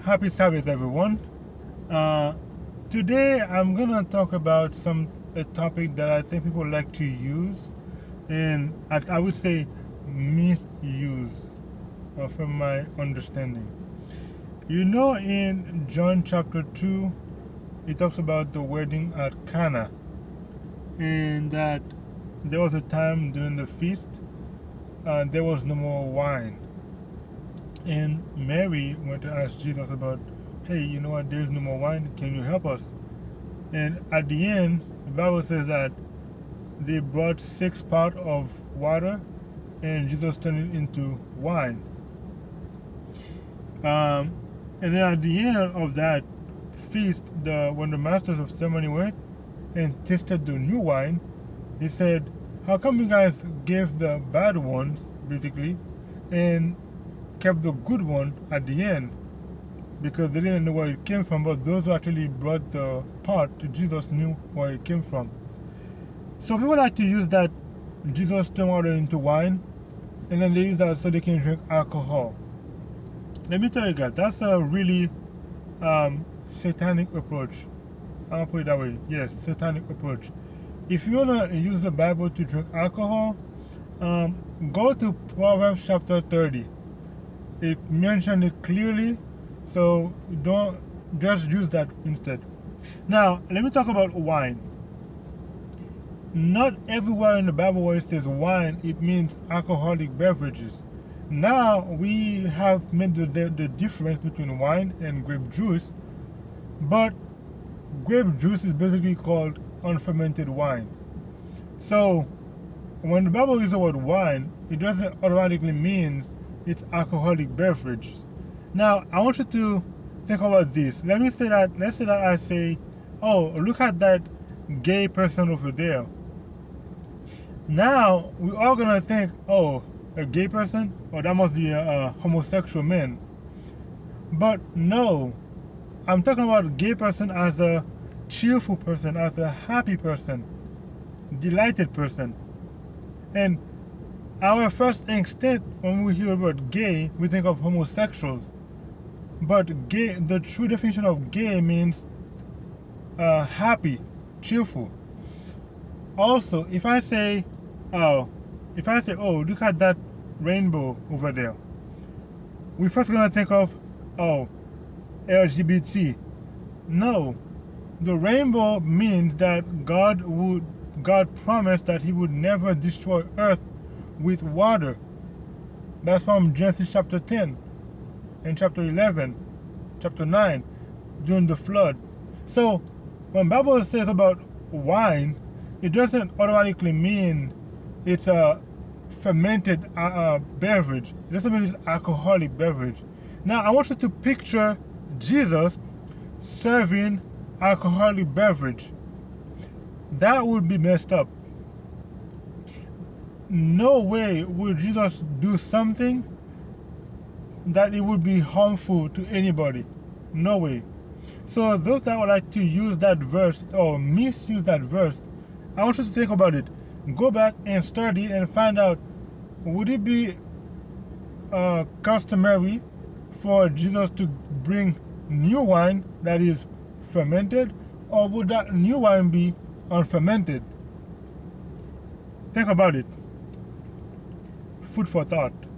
Happy Sabbath, everyone. Uh, Today, I'm gonna talk about a topic that I think people like to use, and I would say misuse, from my understanding. In John chapter 2, it talks about the wedding at Cana, and that there was a time during the feast, there was no more wine. And Mary went to ask Jesus about, hey, you know what, there's no more wine, can you help us? And at the end, the Bible says that they brought 6 pots of water and Jesus turned it into wine. And then at the end of that feast, when the masters of ceremony went and tasted the new wine, he said, how come you guys gave the bad ones, basically, and kept the good one at the end? Because they didn't know where it came from, but those who actually brought the pot to Jesus knew where it came from. So people like to use that Jesus turned water into wine, and then they use that so they can drink alcohol. Let me tell you guys, that's a really satanic approach. I'll put it that way. Yes, satanic approach. If you want to use the Bible to drink alcohol, go to Proverbs chapter 30. It mentioned it clearly, so don't just use that instead. Now, let me talk about wine. Not everywhere in the Bible where it says wine, it means alcoholic beverages. Now, we have made the difference between wine and grape juice, but grape juice is basically called unfermented wine. So, when the Bible uses the word wine, it doesn't automatically mean it's alcoholic beverages. Now, I want you to think about this. Let's say that I say, oh, look at that gay person over there. Now, we're all going to think, oh, a gay person? Oh, that must be a homosexual man. But no, I'm talking about a gay person as a cheerful person, as a happy person, delighted person. And our first instinct when we hear about gay, we think of homosexuals. But gay, the true definition of gay means happy, cheerful. Also, if I say, oh, look at that rainbow over there, we're first gonna think of, oh, LGBT. No, the rainbow means that God promised that He would never destroy earth with water. That's from Genesis chapter 10 and chapter 11, chapter 9, during the flood. So when the Bible says about wine, it doesn't automatically mean it's a fermented beverage. It doesn't mean it's alcoholic beverage. Now I want you to picture Jesus serving alcoholic beverage. That would be messed up. No way would Jesus do something that it would be harmful to anybody. No way. So those that would like to use that verse or misuse that verse, I want you to think about it. Go back and study and find out, would it be customary for Jesus to bring new wine that is fermented, or would that new wine be unfermented? Think about it. Food for thought.